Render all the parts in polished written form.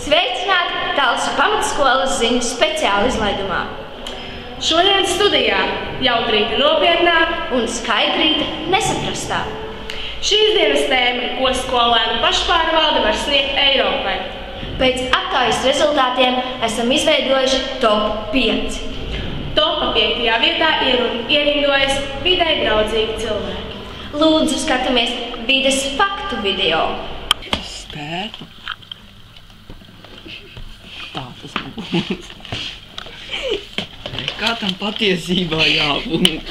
Sveicināti Talsu pamatskolas ziņu speciāla izlaidumā. Šodien studijā Jautrīte nopietnā un Skaidrīte nesaprastā. Šīs dienas tēma ir, ko skolēnu pašpārvalde var sniegt Eiropai. Pēc aptaujas rezultātiem esam izveidojuši top 5. Topa 5. vietā ierindojas videi draudzīgi cilvēki. Lūdzu, skatāmies vides faktu video. Spētu. Tā tas būs. Kā tam patiesībā jābūt?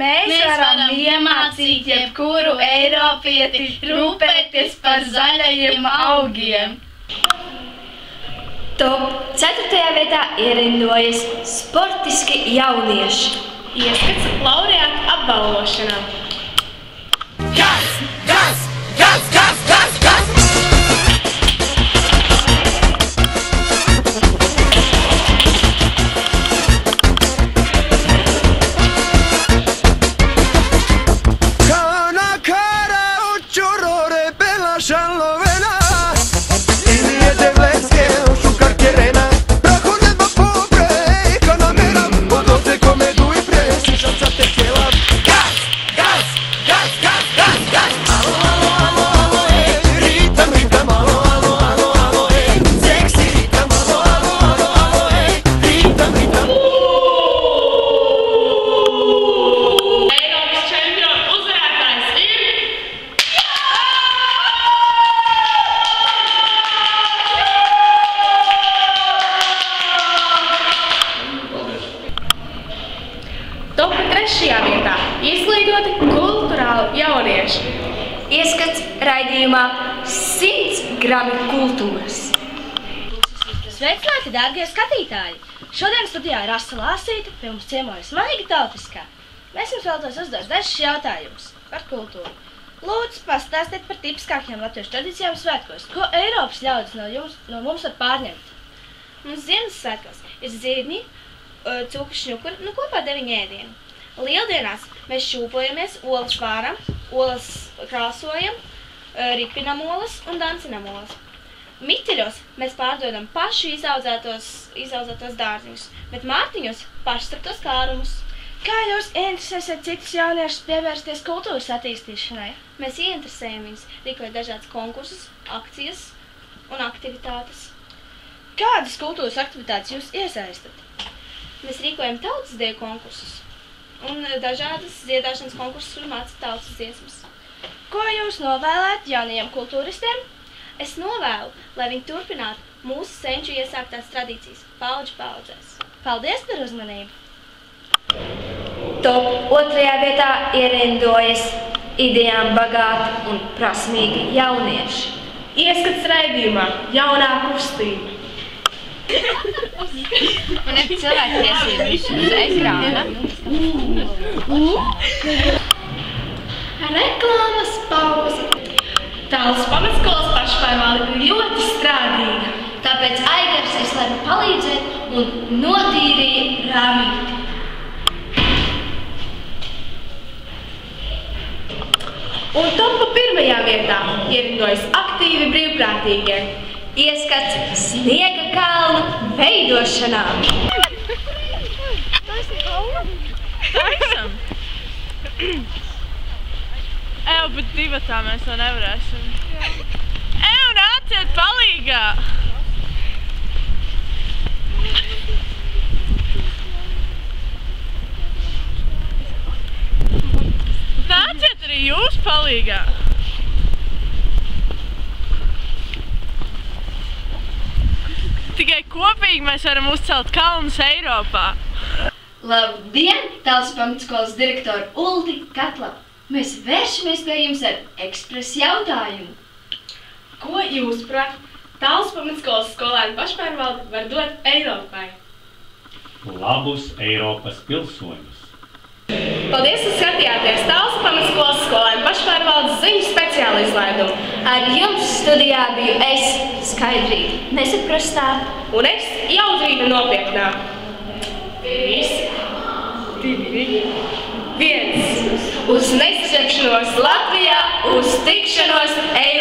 Mēs varam iemācīt jebkuru eiropieti rūpēties par zaļajiem augiem. Top 4. vietā ierindojas sportiski jaunieši. Ieskats laureātu apbalvošanā. Gas! Gas! Gas! Gas! Gas! Gas! Kana cara ucciorore per lasciarlo vena il niente veste su cartierena braco nel pobre economera podote come due presi senza te che la gas gas gas gas gas gas allo allo allo allo ritam ritam allo allo allo allo sexy ritam allo allo allo allo ritam ritam Eiropas čempionu uzvarētājs ir... Topa 3. vietā izglītoti kulturāli jaunieši. Ieskats raidījumā 100 grami kultūras. Sveicināti, dārgie skatītāji! Šodien studijā ir Rasa Lāsīte, pie mums ciemojas Maiga Tautiskā. Mēs jums vēlētos uzdot dažus jautājumus par kultūru. Lūdzu, pastāstiet par tipiskākajām latviešu tradīcijām svētkos. Ko Eiropas ļaudis no mums var pārņemt? Mums Ziemassvētkos ir zirņi, cūku šņukuri, kopā 9 ēdieni. Lieldienās mēs šūpojamies, olas vāram, olas krāsojam, ripinam olas un dancinam olas. Mitiļos mēs pārdodam pašu izaudzētos dārziņus, bet mārtiņos pašstraptos kārumus. Kā jūs interesēsiet citus jauniešus pievērsties kultūras attīstīšanai? Mēs ieinteresējam viņus, rīkojot dažādas konkursus, akcijas un aktivitātes. Kādas kultūras aktivitātes jūs iesaistat? Mēs rīkojam tautas deju konkursus un dažādas dziedāšanas konkursus, kur māca tautas dziesmas. Ko jūs novēlēt jaunajiem kultūristiem? Es novēlu, lai viņi turpinātu mūsu senču iesāktās tradīcijas paudžu paudzēs. Paldies par uzmanību! Top 2. vietā ierindojas idejām bagāti un prasmīgi jaunieši. Ieskats raidījumā jaunā kustība. Un ir cilvēktiesības uz ekrāna. Reklāmas pauze. Talsu pamatskolas pašpārvalde ir ļoti strādīga. Tāpēc Aigars izlēma palīdzēt un notīrīja rāmīti. Un topa 1. vietā ierindojas aktīvi brīvprātīgie. Ieskats sniega kalnu veidošanā. Taisam! Bet divatā mēs to nevarēsim. Nāciet palīgā! Nāciet arī jūs palīgā! Tikai kopīgi mēs varam uzcelt kalnus Eiropā. Labdien, Talsu pamatskolas direktora Uldi Katla! Mēs vēršamies pie jums ar ekspresu jautājumu. Ko jūs prāt Talsu pamatskolas skolēnu pašpārvalde var dot Eiropai? Labus Eiropas pilsoņus. Paldies, ka skatījāties Talsu pamatskolas skolēnu pašpārvaldes ziņu speciāla izlaidumu. Ar jums studijā biju es, Skaidrīte nesaprastā, un es, Jautrīte nopietnā. 3, 2. 1. Uz nesatikšanos Latvijā, uz tikšanos Eiropā!